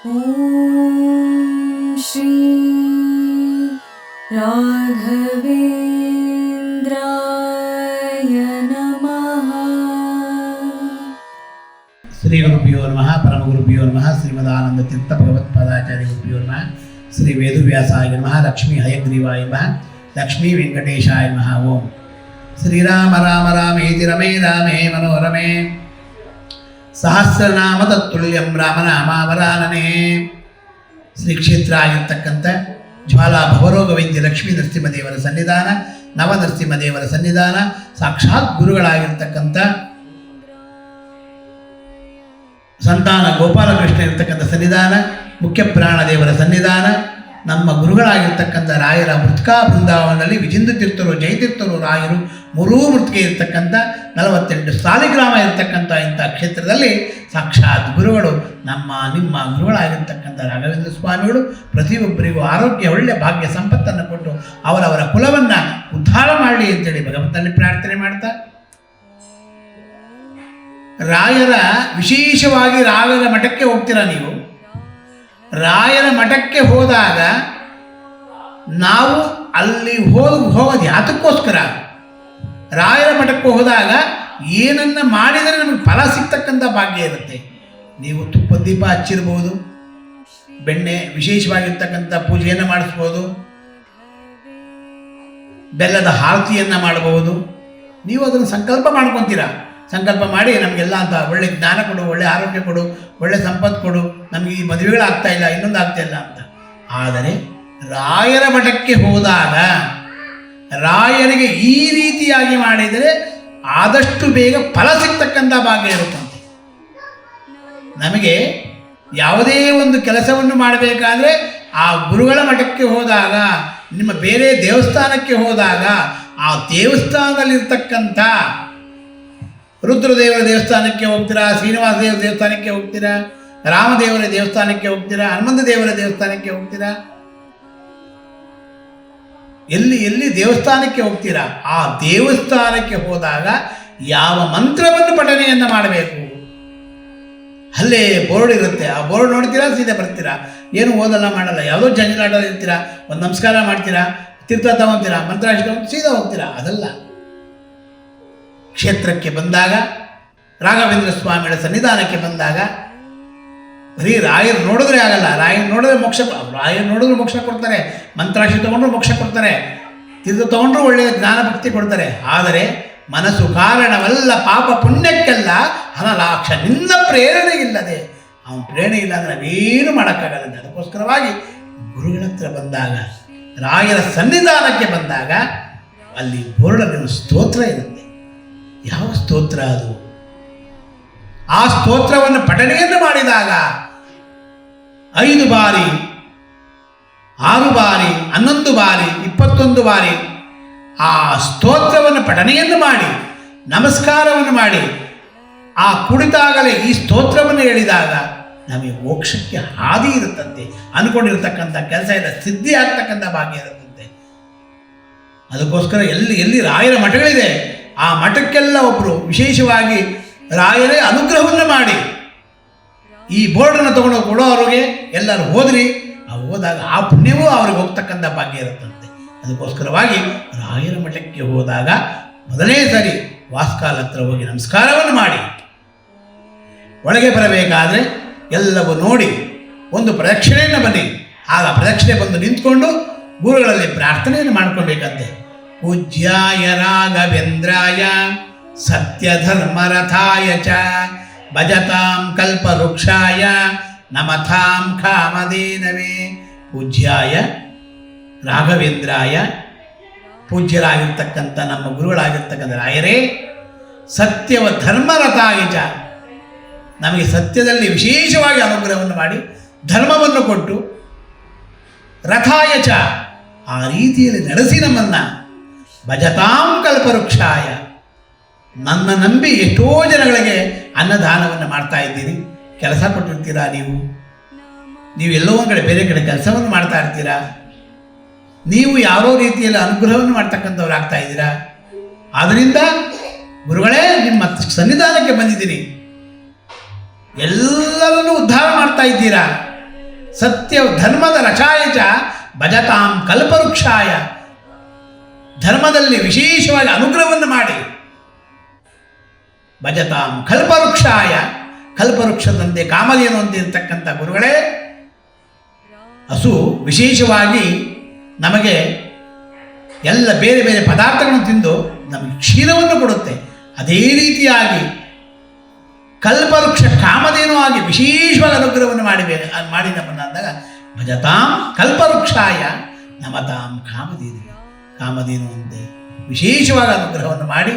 ಓಂ ಶ್ರೀ ರಾಘವೇಂದ್ರಾಯ ನಮಃ. ಶ್ರೀ ಗುರುಭ್ಯೋ ನಮಃ. ಪರಮಗುರುಭ್ಯೋ ನಮಃ. ಶ್ರೀಮದಾನಂದ ತೀರ್ಥ ಭಗವತ್ಪಾದಾಚಾರ್ಯ ಗುರುಭ್ಯೋ ನಮಃ. ಶ್ರೀ ವೇದವ್ಯಾಸಾಯ ನಮಃ. ಲಕ್ಷ್ಮೀ ಹಯಗ್ರೀವಾಯ ನಮಃ. ಲಕ್ಷ್ಮೀ ವೆಂಕಟೇಶಾಯ ನಮಃ. ಓಂ ಶ್ರೀರಾಮ ರಾಮ ರಾಮೇತಿ ರಮೇ ರಾಮೇ ಮನೋರಮೇ ಸಹಸ್ರನಾಮ ತತ್ತುಲ್ಯಂ ರಾಮನಾಮಾವರಾನನೇ. ಶ್ರೀ ಕ್ಷೇತ್ರ ಆಗಿರ್ತಕ್ಕಂಥ ಜ್ವಾಲಾ ಭವರೋಗ ವೈದ್ಯ ಲಕ್ಷ್ಮೀ ನರಸಿಂಹದೇವರ ಸನ್ನಿಧಾನ, ನವನರಸಿಂಹದೇವರ ಸನ್ನಿಧಾನ, ಸಾಕ್ಷಾತ್ ಗುರುಗಳಾಗಿರ್ತಕ್ಕಂಥ ಸಂತಾನ ಗೋಪಾಲಕೃಷ್ಣ ಇರ್ತಕ್ಕಂಥ ಸನ್ನಿಧಾನ, ಮುಖ್ಯ ಪ್ರಾಣದೇವರ ಸನ್ನಿಧಾನ, ನಮ್ಮ ಗುರುಗಳಾಗಿರ್ತಕ್ಕಂಥ ರಾಯರ ಮೃತ್ಕಾ ಬೃಂದಾವನದಲ್ಲಿ ವಿಜಿಂದು ತೀರ್ಥರು, ಜಯತೀರ್ಥರು, ರಾಯರು ಮೂರೂ ಮೃತಿಕೆ ಇರ್ತಕ್ಕಂಥ 48 ಸಾಲಿಗ್ರಾಮ ಇರ್ತಕ್ಕಂಥ ಇಂಥ ಕ್ಷೇತ್ರದಲ್ಲಿ ಸಾಕ್ಷಾತ್ ಗುರುಗಳು ನಿಮ್ಮ ಗುರುಗಳಾಗಿರ್ತಕ್ಕಂಥ ರಾಘವೇಂದ್ರ ಸ್ವಾಮಿಗಳು ಪ್ರತಿಯೊಬ್ಬರಿಗೂ ಆರೋಗ್ಯ, ಒಳ್ಳೆಯ ಭಾಗ್ಯ ಸಂಪತ್ತನ್ನು ಕೊಟ್ಟು ಅವರವರ ಕುಲವನ್ನು ಉದ್ಧಾರ ಮಾಡಲಿ ಅಂತೇಳಿ ಭಗವಂತನಲ್ಲಿ ಪ್ರಾರ್ಥನೆ ಮಾಡ್ತಾ, ರಾಯರ ವಿಶೇಷವಾಗಿ ರಾಯರ ಮಠಕ್ಕೆ ಹೋಗ್ತೀರಾ ನೀವು. ರಾಯರ ಮಠಕ್ಕೆ ಹೋದಾಗ ನಾವು ಅಲ್ಲಿ ಹೋಗೋದು ಯಾತಕ್ಕೋಸ್ಕರ? ರಾಯರ ಮಠಕ್ಕೆ ಹೋದಾಗ ಏನನ್ನು ಮಾಡಿದರೆ ನಮಗೆ ಫಲ ಸಿಗ್ತಕ್ಕಂಥ ಭಾಗ್ಯ ಇರುತ್ತೆ. ನೀವು ತುಪ್ಪದ ದೀಪ ಹಚ್ಚಿರ್ಬೋದು, ಬೆಣ್ಣೆ ವಿಶೇಷವಾಗಿರ್ತಕ್ಕಂಥ ಪೂಜೆಯನ್ನು ಮಾಡಿಸ್ಬೋದು, ಬೆಲ್ಲದ ಆರತಿಯನ್ನು ಮಾಡಬಹುದು. ನೀವು ಅದನ್ನು ಸಂಕಲ್ಪ ಮಾಡ್ಕೊತೀರಾ. ಸಂಕಲ್ಪ ಮಾಡಿ ನಮಗೆಲ್ಲ ಅಂತ ಒಳ್ಳೆ ಜ್ಞಾನ ಕೊಡು, ಒಳ್ಳೆ ಆರೋಗ್ಯ ಕೊಡು, ಒಳ್ಳೆ ಸಂಪತ್ತು ಕೊಡು, ನಮಗೆ ಈ ಮದುವೆಗಳಾಗ್ತಾ ಇಲ್ಲ, ಇನ್ನೊಂದು ಆಗ್ತಾ ಇಲ್ಲ ಅಂತ. ಆದರೆ ರಾಯರ ಮಠಕ್ಕೆ ಹೋದಾಗ ರಾಯರಿಗೆ ಈ ರೀತಿಯಾಗಿ ಮಾಡಿದರೆ ಆದಷ್ಟು ಬೇಗ ಫಲ ಸಿಗ್ತಕ್ಕಂಥ ಭಾಗ್ಯ ಇರುತ್ತಂತೆ. ನಮಗೆ ಯಾವುದೇ ಒಂದು ಕೆಲಸವನ್ನು ಮಾಡಬೇಕಾದ್ರೆ ಆ ಗುರುಗಳ ಮಠಕ್ಕೆ ಹೋದಾಗ, ನಿಮ್ಮ ಬೇರೆ ದೇವಸ್ಥಾನಕ್ಕೆ ಹೋದಾಗ ಆ ದೇವಸ್ಥಾನದಲ್ಲಿರ್ತಕ್ಕಂಥ ರುದ್ರದೇವರ ದೇವಸ್ಥಾನಕ್ಕೆ ಹೋಗ್ತೀರಾ, ಶ್ರೀನಿವಾಸ ದೇವರ ದೇವಸ್ಥಾನಕ್ಕೆ ಹೋಗ್ತೀರಾ, ರಾಮದೇವರ ದೇವಸ್ಥಾನಕ್ಕೆ ಹೋಗ್ತೀರಾ, ಹನುಮಂತ ದೇವರ ದೇವಸ್ಥಾನಕ್ಕೆ ಹೋಗ್ತೀರಾ, ಎಲ್ಲಿ ದೇವಸ್ಥಾನಕ್ಕೆ ಹೋಗ್ತೀರಾ, ಆ ದೇವಸ್ಥಾನಕ್ಕೆ ಹೋದಾಗ ಯಾವ ಮಂತ್ರವನ್ನು ಪಠನೆಯನ್ನು ಮಾಡಬೇಕು, ಅಲ್ಲೇ ಬೋರ್ಡ್ ಇರುತ್ತೆ. ಆ ಬೋರ್ಡ್ ನೋಡ್ತೀರಾ, ಸೀದಾ ಬರ್ತೀರಾ, ಏನು ಓದಲ್ಲ ಮಾಡಲ್ಲ, ಯಾವುದೋ ಜಂಜಲಾಟ ಇರ್ತೀರಾ, ಒಂದು ನಮಸ್ಕಾರ ಮಾಡ್ತೀರಾ, ತೀರ್ಥ ತಗೊತೀರಾ, ಮಂತ್ರಾಕ್ಷರ ಸೀದಾ ಹೋಗ್ತೀರಾ. ಅದಲ್ಲ, ಕ್ಷೇತ್ರಕ್ಕೆ ಬಂದಾಗ, ರಾಘವೇಂದ್ರ ಸ್ವಾಮಿಗಳ ಸನ್ನಿಧಾನಕ್ಕೆ ಬಂದಾಗ ಬರೀ ರಾಯರು ನೋಡಿದ್ರೆ ಆಗಲ್ಲ. ರಾಯರು ನೋಡಿದ್ರೆ ಮೋಕ್ಷ ಕೊಡ್ತಾರೆ, ಮಂತ್ರಾಕ್ಷಿ ತೊಗೊಂಡ್ರು ಮೋಕ್ಷ ಕೊಡ್ತಾರೆ, ತೀರ್ಥ ತೊಗೊಂಡ್ರು ಒಳ್ಳೆಯ ಜ್ಞಾನ ಭಕ್ತಿ ಕೊಡ್ತಾರೆ. ಆದರೆ ಮನಸ್ಸು ಕಾರಣವಲ್ಲ, ಪಾಪ ಪುಣ್ಯಕ್ಕೆಲ್ಲ ಹನಲಾಕ್ಷ ನಿನ್ನ ಪ್ರೇರಣೆ ಇಲ್ಲದೆ, ಅವನ ಪ್ರೇರಣೆ ಇಲ್ಲ ಅಂದರೆ ನಾವೇನು ಮಾಡೋಕ್ಕಾಗಲ್ಲ. ಅದಕ್ಕೋಸ್ಕರವಾಗಿ ಗುರುಗಳ ಹತ್ರ ಬಂದಾಗ, ರಾಯರ ಸನ್ನಿಧಾನಕ್ಕೆ ಬಂದಾಗ ಅಲ್ಲಿ ಬೋರ್ಡಲ್ಲಿ ಒಂದು ಸ್ತೋತ್ರ ಇರುತ್ತೆ. ಯಾವ ಸ್ತೋತ್ರ ಅದು? ಆ ಸ್ತೋತ್ರವನ್ನು ಪಠನೆಯನ್ನು ಮಾಡಿದಾಗ 5 ಬಾರಿ, 6 ಬಾರಿ, 11 ಬಾರಿ, 21 ಬಾರಿ ಆ ಸ್ತೋತ್ರವನ್ನು ಪಠನೆಯನ್ನು ಮಾಡಿ, ನಮಸ್ಕಾರವನ್ನು ಮಾಡಿ, ಆ ಕುಳಿತಾಗಲೇ ಈ ಸ್ತೋತ್ರವನ್ನು ಹೇಳಿದಾಗ ನಮಗೆ ಮೋಕ್ಷಕ್ಕೆ ಹಾದಿ ಇರುತ್ತಂತೆ. ಅಂದ್ಕೊಂಡಿರ್ತಕ್ಕಂಥ ಕೆಲಸ ಎಲ್ಲ ಸಿದ್ಧಿ ಆಗ್ತಕ್ಕಂಥ ಭಾಗ್ಯ ಇರುತ್ತಂತೆ. ಅದಕ್ಕೋಸ್ಕರ ಎಲ್ಲಿ ರಾಯರ ಮಠಗಳಿದೆ ಆ ಮಠಕ್ಕೆಲ್ಲ ಒಬ್ಬರು ವಿಶೇಷವಾಗಿ ರಾಯರೇ ಅನುಗ್ರಹವನ್ನು ಮಾಡಿ ಈ ಬೋರ್ಡನ್ನು ತಗೊಂಡು ಕೊಡೋರಿಗೆ ಎಲ್ಲರೂ ಹೋದ್ರಿ, ಹೋದಾಗ ಆ ಪುಣ್ಯವೂ ಅವ್ರಿಗೆ ಹೋಗ್ತಕ್ಕಂಥ ಭಾಗ್ಯ ಇರುತ್ತಂತೆ. ಅದಕ್ಕೋಸ್ಕರವಾಗಿ ರಾಯರ ಮಠಕ್ಕೆ ಹೋದಾಗ ಮೊದಲನೇ ಸರಿ ವಾಸ್ಕಾಲ ಹತ್ರ ಹೋಗಿ ನಮಸ್ಕಾರವನ್ನು ಮಾಡಿ ಒಳಗೆ ಬರಬೇಕಾದ್ರೆ ಎಲ್ಲವೂ ನೋಡಿ ಒಂದು ಪ್ರದಕ್ಷಿಣೆಯನ್ನು ಬನ್ನಿ. ಆಗ ಪ್ರದಕ್ಷಿಣೆ ಬಂದು ನಿಂತ್ಕೊಂಡು ಗುರುಗಳಲ್ಲಿ ಪ್ರಾರ್ಥನೆಯನ್ನು ಮಾಡ್ಕೊಳ್ಬೇಕಂತೆ. ಪೂಜ್ಯಾಯ ರಾಘವೇಂದ್ರಾಯ ಸತ್ಯಧರ್ಮರಥಾಯ ಚ ಭಜತಾಂ ಕಲ್ಪವೃಕ್ಷಾಯ ನಮಥಾಂ ಕಾಮಧೇನವೇ. ಪೂಜ್ಯಾಯ ರಾಘವೇಂದ್ರಾಯ, ಪೂಜ್ಯರಾಗಿರ್ತಕ್ಕಂಥ ನಮ್ಮ ಗುರುಗಳಾಗಿರ್ತಕ್ಕಂಥ ರಾಯರೇ, ಸತ್ಯವ ಧರ್ಮರಥಾಯ ಚ, ನಮಗೆ ಸತ್ಯದಲ್ಲಿ ವಿಶೇಷವಾಗಿ ಅನುಗ್ರಹವನ್ನು ಮಾಡಿ ಧರ್ಮವನ್ನು ಕೊಟ್ಟು, ರಥಾಯ ಚ, ಆ ರೀತಿಯಲ್ಲಿ ನಡೆಸಿ ನಮ್ಮನ್ನು, ಭಜತಾಂ ಕಲ್ಪವೃಕ್ಷಾಯ, ನನ್ನ ನಂಬಿ ಎಷ್ಟೋ ಜನಗಳಿಗೆ ಅನ್ನದಾನವನ್ನು ಮಾಡ್ತಾ ಇದ್ದೀರಿ. ಕೆಲಸ ಕೊಟ್ಟಿರ್ತೀರಾ, ನೀವು ಎಲ್ಲೋ ಒಂದು ಕಡೆ ಬೇರೆ ಕಡೆ ಕೆಲಸವನ್ನು ಮಾಡ್ತಾ ಇರ್ತೀರಾ, ನೀವು ಯಾರೋ ರೀತಿಯಲ್ಲಿ ಅನುಗ್ರಹವನ್ನು ಮಾಡ್ತಕ್ಕಂಥವ್ರು ಆಗ್ತಾ ಇದ್ದೀರಾ. ಆದ್ದರಿಂದ ಗುರುಗಳೇ ನಿಮ್ಮ ಸನ್ನಿಧಾನಕ್ಕೆ ಬಂದಿದ್ದೀನಿ, ಎಲ್ಲರನ್ನೂ ಉದ್ಧಾರ ಮಾಡ್ತಾ ಇದ್ದೀರಾ. ಸತ್ಯ ಧರ್ಮದ ರಚಾಯ ಚ ಭಜತಾಂ ಕಲ್ಪವೃಕ್ಷಾಯ, ಧರ್ಮದಲ್ಲಿ ವಿಶೇಷವಾಗಿ ಅನುಗ್ರಹವನ್ನು ಮಾಡಿ, ಭಜತಾಂ ಕಲ್ಪವೃಕ್ಷಾಯ, ಕಲ್ಪವೃಕ್ಷದಂತೆ ಕಾಮಧೇನು ಅಂತ ಇರತಕ್ಕಂಥ ಗುರುಗಳೇ, ಹಸು ವಿಶೇಷವಾಗಿ ನಮಗೆ ಎಲ್ಲ ಬೇರೆ ಬೇರೆ ಪದಾರ್ಥಗಳನ್ನು ತಿಂದು ನಮಗೆ ಕ್ಷೀರವನ್ನು ಕೊಡುತ್ತೆ. ಅದೇ ರೀತಿಯಾಗಿ ಕಲ್ಪವೃಕ್ಷ ಕಾಮಧೇನು ಆಗಿ ವಿಶೇಷವಾಗಿ ಅನುಗ್ರಹವನ್ನು ಮಾಡಿ ನಮ್ಮನ್ನು ಅಂದಾಗ ಭಜತಾಂ ಕಲ್ಪವೃಕ್ಷಾಯ ನಮತಾಂ ಕಾಮಧೇನು, ಕಾಮಧೇನು ಅಂತೆ ವಿಶೇಷವಾದ ಅನುಗ್ರಹವನ್ನು ಮಾಡಿ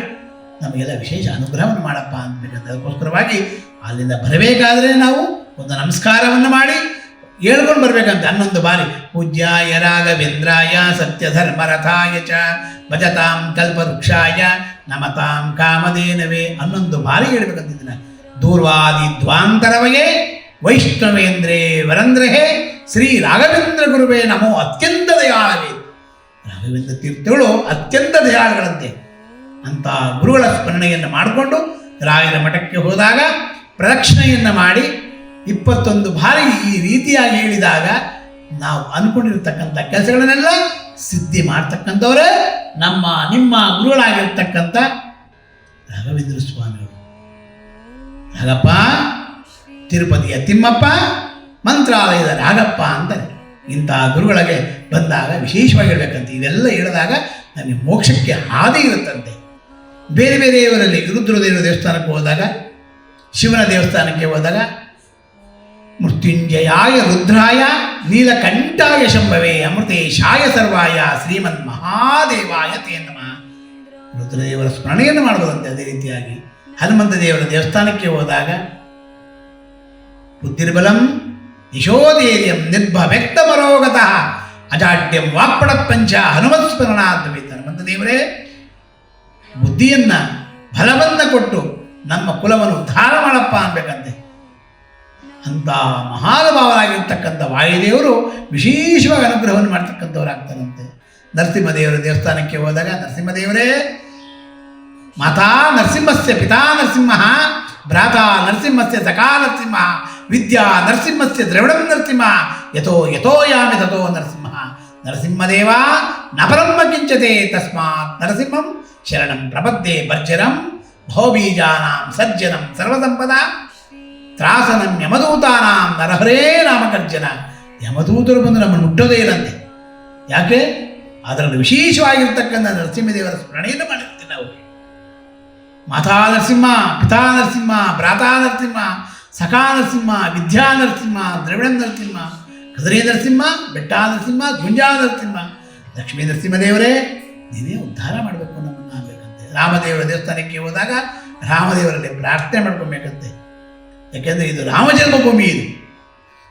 ನಮಗೆಲ್ಲ ವಿಶೇಷ ಅನುಗ್ರಹವನ್ನು ಮಾಡಪ್ಪ ಅಂತಬೇಕಂತ. ಅದಕ್ಕೋಸ್ಕರವಾಗಿ ಅಲ್ಲಿಂದ ಬರಬೇಕಾದ್ರೆ ನಾವು ಒಂದು ನಮಸ್ಕಾರವನ್ನು ಮಾಡಿ ಹೇಳ್ಕೊಂಡು ಬರಬೇಕಂತ. ಹನ್ನೊಂದು ಬಾರಿ ಪೂಜ್ಯಾಯ ರಾಘವೇಂದ್ರಾಯ ಸತ್ಯಧರ್ಮರಥಾಯ ಚ ಭಜತಾಂ ಕಲ್ಪವೃಕ್ಷಾಯ ನಮತಾಂ ಕಾಮಧೇನವೇ 11 ಬಾರಿ ಹೇಳ್ಬೇಕಂತಿದ್ದೀನಿ. ದೂರ್ವಾದಿ ದ್ವಾಂತರವಯೇ ವೈಷ್ಣವೇಂದ್ರೇ ವರಂದ್ರಹೇ ಶ್ರೀ ರಾಘವೇಂದ್ರ ಗುರುವೇ ನಮೋ ಅತ್ಯಂತ ದಯಾಳವೇ. ರಾಘವೇಂದ್ರ ತೀರ್ಥಗಳು ಅತ್ಯಂತ ದಯಾಳುಗಳಂತೆ. ಅಂಥ ಗುರುಗಳ ಸ್ಮರಣೆಯನ್ನು ಮಾಡಿಕೊಂಡು ರಾಯರ ಮಠಕ್ಕೆ ಹೋದಾಗ ಪ್ರದಕ್ಷಿಣೆಯನ್ನು ಮಾಡಿ 21 ಬಾರಿ ಈ ರೀತಿಯಾಗಿ ಹೇಳಿದಾಗ ನಾವು ಅಂದ್ಕೊಂಡಿರ್ತಕ್ಕಂಥ ಕೆಲಸಗಳನ್ನೆಲ್ಲ ಸಿದ್ಧಿ ಮಾಡ್ತಕ್ಕಂಥವರೇ ನಿಮ್ಮ ಗುರುಗಳಾಗಿರ್ತಕ್ಕಂಥ ರಾಘವೇಂದ್ರ ಸ್ವಾಮಿಗಳು. ರಾಗಪ್ಪ, ತಿರುಪತಿಯ ತಿಮ್ಮಪ್ಪ, ಮಂತ್ರಾಲಯದ ರಾಗಪ್ಪ ಅಂತಾರೆ. ಇಂಥ ಗುರುಗಳಿಗೆ ಬಂದಾಗ ವಿಶೇಷವಾಗಿ ಹೇಳಬೇಕಂತೆ. ಇವೆಲ್ಲ ಹೇಳಿದಾಗ ನಮಗೆ ಮೋಕ್ಷಕ್ಕೆ ಹಾದಿ ಇರುತ್ತಂತೆ. ಬೇರೆ ಬೇರೆಯವರಲ್ಲಿ ರುದ್ರದೇವರ ದೇವಸ್ಥಾನಕ್ಕೆ ಹೋದಾಗ, ಶಿವನ ದೇವಸ್ಥಾನಕ್ಕೆ ಹೋದಾಗ ಮೃತ್ಯುಂಜಯಾಯ ರುದ್ರಾಯ ನೀಲಕಂಠಾಯ ಶಂಭವೇ ಅಮೃತೇಶಾಯ ಸರ್ವಾಯ ಶ್ರೀಮನ್ ಮಹಾದೇವಾಯ ತೇ ನಮಃ. ರುದ್ರದೇವರ ಸ್ಮರಣೆಯನ್ನು ಮಾಡಬಹುದಂತೆ. ಅದೇ ರೀತಿಯಾಗಿ ಹನುಮಂತ ದೇವರ ದೇವಸ್ಥಾನಕ್ಕೆ ಹೋದಾಗ ಬುದ್ಧಿರ್ಬಲಂ ಯಶೋಧೈರ್ಯಂ ನಿರ್ಭವ್ಯಕ್ತಮರೋಗತಃ ಅಜಾಡ್ಯಂ ವಾಕ್ಪಡತ್ ಪಂಚ ಹನುಮತ್ ಸ್ಮರಣಾದ್ವೈತ. ಹನುಮಂತ ದೇವರೇ ಬುದ್ಧಿಯನ್ನು ಬಲವನ್ನು ಕೊಟ್ಟು ನಮ್ಮ ಕುಲವನ್ನು ಉದ್ಧಾರ ಮಾಡಪ್ಪ ಅನ್ಬೇಕಂತೆ. ಅಂಥ ಮಹಾನುಭಾವರಾಗಿರ್ತಕ್ಕಂಥ ವಾಯುದೇವರು ವಿಶೇಷವಾಗಿ ಅನುಗ್ರಹವನ್ನು ಮಾಡ್ತಕ್ಕಂಥವ್ರಾಗ್ತಾರಂತೆ. ನರಸಿಂಹದೇವರ ದೇವಸ್ಥಾನಕ್ಕೆ ಹೋದಾಗ ನರಸಿಂಹದೇವರೇ ಮಾತಾ ನರಸಿಂಹಸ್ಯ ಪಿತಾ ನರಸಿಂಹ ಭ್ರಾತಾ ನರಸಿಂಹಸ್ಯ ಸಖಾ ನರಸಿಂಹ ವಿದ್ಯಾ ನರಸಿಂಹಸ್ಯ ದ್ರವಿಡಂ ನರಸಿಂಹ ಯಥೋ ಯಥೋ ಯಾಮಿ ತಥೋ ನರಸಿಂಹ. ನರಸಿಂಹದೇವ ನ ಪರಂ ಕಿಂಚತೆ ತಸ್ಮಾತ್ ನರಸಿಂಹಂ ಶರಣಂ ಪ್ರಪದ್ಯೆ ಭರ್ಜರಂ ಭವಬೀಜಾನಾಂ ಸಜ್ಜನಂ ಸರ್ವಸಂಪದ ತ್ರಾಸನಂ ಯಮದೂತಾನಾಂ ನರಹರೇ ನಾಮಕರ್ಜನ. ಯಮದೂತರು ಬಂದು ನಮ್ಮನ್ನು ಮುಟ್ಟೋದೇ ಇಲ್ಲಂತೆ. ಯಾಕೆ? ಅದರಲ್ಲಿ ವಿಶೇಷವಾಗಿರ್ತಕ್ಕಂಥ ನರಸಿಂಹದೇವರ ಸ್ಮರಣೆಯನ್ನು ಮಾಡಿರ್ತೀವಿ ನಾವು. ಮಾತಾ ನರಸಿಂಹ, ಪಿತಾ ನರಸಿಂಹ, ಭ್ರಾತಾ ನರಸಿಂಹ, ಸಖಾ ನರಸಿಂಹ, ವಿದ್ಯಾ ನರಸಿಂಹ, ದ್ರವಿಡಂ ನರಸಿಂಹ, ಕದರಿ ನರಸಿಂಹ, ಬೆಟ್ಟ ನರಸಿಂಹ, ಗುಂಜಾ ನರಸಿಂಹ, ಲಕ್ಷ್ಮೀ ನರಸಿಂಹದೇವರೇ ನೀನೇ ಉದ್ಧಾರ ಮಾಡಬೇಕು ನಮ್ಮನ್ನು ಆಗಬೇಕಂತೆ. ರಾಮದೇವರ ದೇವಸ್ಥಾನಕ್ಕೆ ಹೋದಾಗ ರಾಮದೇವರಲ್ಲಿ ಪ್ರಾರ್ಥನೆ ಮಾಡ್ಕೊಬೇಕಂತೆ. ಯಾಕೆಂದರೆ ಇದು ರಾಮಜನ್ಮಭೂಮಿ. ಇದು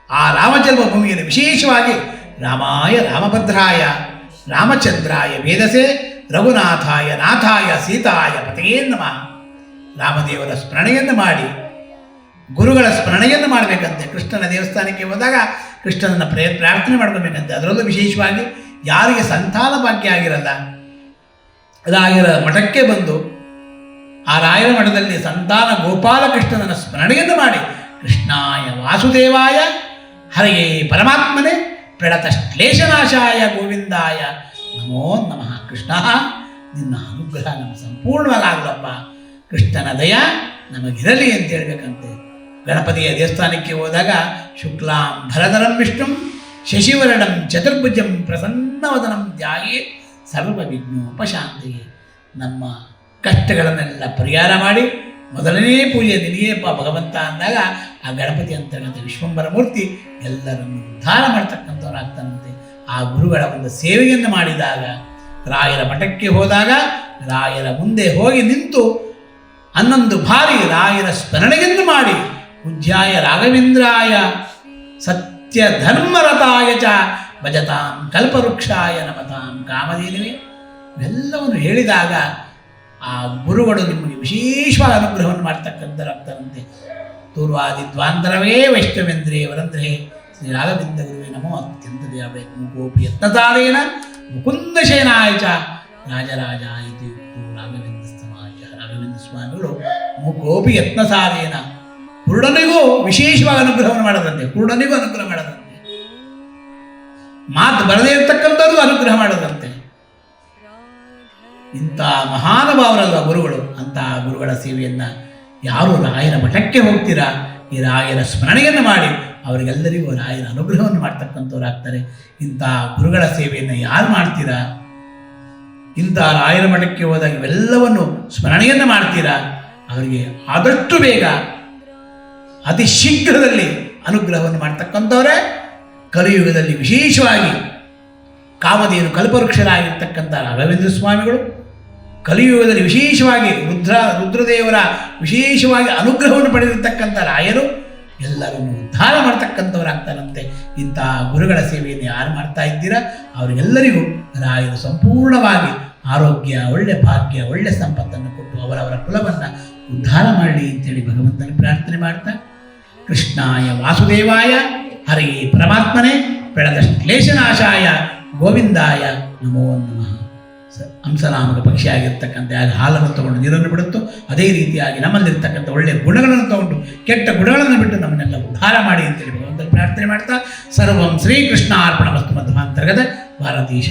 ಆ ರಾಮಜನ್ಮಭೂಮಿಯಲ್ಲಿ ವಿಶೇಷವಾಗಿ ರಾಮಾಯ ರಾಮಭದ್ರಾಯ ರಾಮಚಂದ್ರಾಯ ವೇದಸೆ ರಘುನಾಥಾಯ ನಾಥಾಯ ಸೀತಾಯ ಪತಯೇ ನಮಃ. ರಾಮದೇವರ ಸ್ಮರಣೆಯನ್ನು ಮಾಡಿ ಗುರುಗಳ ಸ್ಮರಣೆಯನ್ನು ಮಾಡಬೇಕಂತೆ. ಕೃಷ್ಣನ ದೇವಸ್ಥಾನಕ್ಕೆ ಹೋದಾಗ ಕೃಷ್ಣನನ್ನು ಪ್ರಾರ್ಥನೆ ಮಾಡ್ಕೋಬೇಕಂತೆ. ಅದರಲ್ಲೂ ವಿಶೇಷವಾಗಿ ಯಾರಿಗೆ ಸಂತಾನ ಭಾಗ್ಯ ಆಗಿರಲ್ಲ, ರಾಯರ ಮಠಕ್ಕೆ ಬಂದು ಆ ರಾಯರ ಮಠದಲ್ಲಿ ಸಂತಾನ ಗೋಪಾಲಕೃಷ್ಣನ ಸ್ಮರಣೆಯನ್ನು ಮಾಡಿ ಕೃಷ್ಣಾಯ ವಾಸುದೇವಾಯ ಹರಯೇ ಪರಮಾತ್ಮನೇ ಪ್ರಣತಶ್ಲೇಷನಾಶಾಯ ಗೋವಿಂದಾಯ ನಮೋ ನಮಃ. ಕೃಷ್ಣ ನಿನ್ನ ಅನುಗ್ರಹ ನಮಗೆ ಸಂಪೂರ್ಣವಾಗಲಪ್ಪ, ಕೃಷ್ಣನ ದಯ ನಮಗಿರಲಿ ಅಂತ ಹೇಳ್ಬೇಕಂತೆ. ಗಣಪತಿಯ ದೇವಸ್ಥಾನಕ್ಕೆ ಹೋದಾಗ ಶುಕ್ಲಾಂ ಭರಧರಂ ವಿಷ್ಣುಂ ಶಶಿವರ್ಣಂ ಚತುರ್ಭುಜಂ ಪ್ರಸನ್ನವದನಂ ಧ್ಯಾಯೇ ಸರ್ವವಿಘ್ನೋಪಶಾಂತಿಯೇ. ನಮ್ಮ ಕಷ್ಟಗಳನ್ನೆಲ್ಲ ಪರಿಹಾರ ಮಾಡಿ ಮೊದಲನೇ ಪೂಜೆ ನಿನಗೇಪ್ಪ ಭಗವಂತ ಅಂದಾಗ ಆ ಗಣಪತಿ ಅಂತಕ್ಕಂಥ ವಿಶ್ವಂಬರ ಮೂರ್ತಿ ಎಲ್ಲರನ್ನು ಉದ್ಧಾರ ಮಾಡ್ತಕ್ಕಂಥವ್ರಾಗ್ತಾನಂತೆ. ಆ ಗುರುಗಳ ಒಂದು ಸೇವೆಯನ್ನು ಮಾಡಿದಾಗ, ರಾಯರ ಮಠಕ್ಕೆ ಹೋದಾಗ ರಾಯರ ಮುಂದೆ ಹೋಗಿ ನಿಂತು 11 ಬಾರಿ ರಾಯರ ಸ್ಮರಣೆಯನ್ನು ಮಾಡಿ ಪೂಜ್ಯಾಯ ರಾಘವೇಂದ್ರಾಯ ಸತ್ಯ ಧರ್ಮರತಾಯ ಚ ಭಜತಾಂ ಕಲ್ಪವೃಕ್ಷಾಯ ನಮತಾಂ ಕಾಮಧೇನವೇ ಇವೆಲ್ಲವನ್ನು ಹೇಳಿದಾಗ ಆ ಗುರುಗಳು ನಿಮಗೆ ವಿಶೇಷವಾದ ಅನುಗ್ರಹವನ್ನು ಮಾಡ್ತಕ್ಕಂಥರಾಗ್ತಾರಂತೆ. ತೂರ್ವಾದಿ ದ್ವಾಂತರವೇ ವೈಷ್ಣವೇಂದ್ರೇ ವರಂದ್ರೇ ಶ್ರೀ ರಾಘವೇಂದ್ರ ಗುರುವೇ ನಮೋ ಅತ್ಯಂತ ದೇವೇ ಗೋಪಿ ಯತ್ನತಾರೇಣ ಮುಕುಂದಶೇನಾಯ ಚ ರಾಜರಾಜಾಯ ಯುಕ್ತೋ ರಾಘವೇಂದ್ರ ಸಮಾಜ. ರಾಘವೇಂದ್ರ ಸ್ವಾಮಿಗಳು ಗೋಪಿ ಯತ್ನಸಾರೇನ ಕುರುಡನಿಗೂ ವಿಶೇಷವಾಗಿ ಅನುಗ್ರಹವನ್ನು ಮಾಡದಂತೆ, ಕುರುಡನಿಗೂ ಅನುಗ್ರಹ ಮಾಡದಂತೆ. ಮಾತು ಬರದೇ ಇರತಕ್ಕಂಥದ್ದು ಅನುಗ್ರಹ ಮಾಡೋದಂತೆ. ಇಂಥ ಮಹಾನುಭಾವರಲ್ಲ ಗುರುಗಳು. ಅಂತಹ ಗುರುಗಳ ಸೇವೆಯನ್ನು ಯಾರು ರಾಯರ ಮಠಕ್ಕೆ ಹೋಗ್ತೀರಾ, ಈ ರಾಯರ ಸ್ಮರಣೆಯನ್ನು ಮಾಡಿ ಅವರಿಗೆಲ್ಲರಿಗೂ ರಾಯರ ಅನುಗ್ರಹವನ್ನು ಮಾಡ್ತಕ್ಕಂಥವ್ರು ಆಗ್ತಾರೆ. ಇಂಥ ಗುರುಗಳ ಸೇವೆಯನ್ನು ಯಾರು ಮಾಡ್ತೀರಾ, ಇಂಥ ರಾಯರ ಮಠಕ್ಕೆ ಹೋದಾಗ ಇವೆಲ್ಲವನ್ನು ಸ್ಮರಣೆಯನ್ನು ಮಾಡ್ತೀರಾ, ಅವರಿಗೆ ಆದಷ್ಟು ಬೇಗ ಅತಿ ಶೀಘ್ರದಲ್ಲಿ ಅನುಗ್ರಹವನ್ನು ಮಾಡ್ತಕ್ಕಂಥವರೇ ಕಲಿಯುಗದಲ್ಲಿ ವಿಶೇಷವಾಗಿ ಕಾಮಧೇನು ಕಲ್ಪವೃಕ್ಷರಾಗಿರ್ತಕ್ಕಂಥ ರಾಘವೇಂದ್ರ ಸ್ವಾಮಿಗಳು, ಕಲಿಯುಗದಲ್ಲಿ ವಿಶೇಷವಾಗಿ ರುದ್ರದೇವರ ವಿಶೇಷವಾಗಿ ಅನುಗ್ರಹವನ್ನು ಪಡೆದಿರ್ತಕ್ಕಂಥ ರಾಯರು ಎಲ್ಲರನ್ನು ಉದ್ಧಾರ ಮಾಡ್ತಕ್ಕಂಥವರಾಗ್ತಾರಂತೆ. ಇಂತಹ ಗುರುಗಳ ಸೇವೆಯನ್ನು ಯಾರು ಮಾಡ್ತಾ ಇದ್ದೀರಾ ಅವರಿಗೆಲ್ಲರಿಗೂ ರಾಯರು ಸಂಪೂರ್ಣವಾಗಿ ಆರೋಗ್ಯ, ಒಳ್ಳೆ ಭಾಗ್ಯ, ಒಳ್ಳೆ ಸಂಪತ್ತನ್ನು ಕೊಟ್ಟು ಅವರವರ ಕುಲವನ್ನು ಉದ್ಧಾರ ಮಾಡಲಿ ಅಂತೇಳಿ ಭಗವಂತನ ಪ್ರಾರ್ಥನೆ ಮಾಡ್ತಾ, ಕೃಷ್ಣಾಯ ವಾಸುದೇವಾಯ ಹರೇ ಪರಮಾತ್ಮನೇ ಪ್ರಣತಶ್ಲೇಷನಾಶಾಯ ಗೋವಿಂದಾಯ ನಮೋ ನಮಃ. ಹಂಸನಾಮಕ ಪಕ್ಷಿಯಾಗಿರ್ತಕ್ಕಂಥ ಯಾರು ಹಾಲನ್ನು ತಗೊಂಡು ನೀರನ್ನು ಬಿಡುತ್ತೋ ಅದೇ ರೀತಿಯಾಗಿ ನಮ್ಮಲ್ಲಿರ್ತಕ್ಕಂಥ ಒಳ್ಳೆಯ ಗುಣಗಳನ್ನು ತಗೊಂಡು ಕೆಟ್ಟ ಗುಣಗಳನ್ನು ಬಿಟ್ಟು ನಮ್ಮನ್ನೆಲ್ಲ ಉದ್ಧಾರ ಮಾಡಿ ಅಂತೇಳಿ ಭಗವಂತನ ಪ್ರಾರ್ಥನೆ ಮಾಡ್ತಾ, ಸರ್ವಂ ಶ್ರೀಕೃಷ್ಣಾರ್ಪಣಮಸ್ತು ಮಧ್ವಾಂತರ್ಗತ ಭಾರತೀಶ.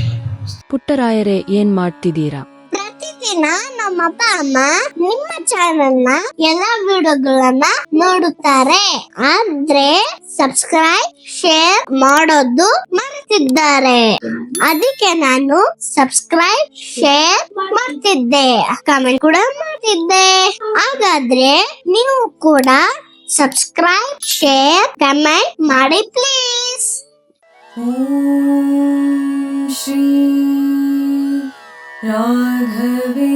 ಪುಟ್ಟರಾಯರೇ, ಏನ್ ಮಾಡ್ತಿದ್ದೀರಾ? ಪ್ರತಿದಿನ ನಮ್ಮ ಅಪ್ಪ ಅಮ್ಮ ನಿಮ್ಮ ಚಾನೆಲ್ ನ ಎಲ್ಲಾ ವಿಡಿಯೋಗಳನ್ನ ನೋಡುತ್ತಾರೆ, ಆದ್ರೆ ಸಬ್ಸ್ಕ್ರೈಬ್ ಶೇರ್ ಮಾಡೋದು ಮರೆತಿದ್ದಾರೆ. ಅದಕ್ಕೆ ನಾನು ಸಬ್ಸ್ಕ್ರೈಬ್ ಶೇರ್ ಮಾಡ್ತಿದ್ದೆ, ಕಮೆಂಟ್ ಕೂಡ ಮಾಡ್ತಿದ್ದೆ. ಹಾಗಾದ್ರೆ ನೀವು ಕೂಡ ಸಬ್ಸ್ಕ್ರೈಬ್ ಶೇರ್ ಕಮೆಂಟ್ ಮಾಡಿ ಪ್ಲೀಸ್. ॐ श्री राघवे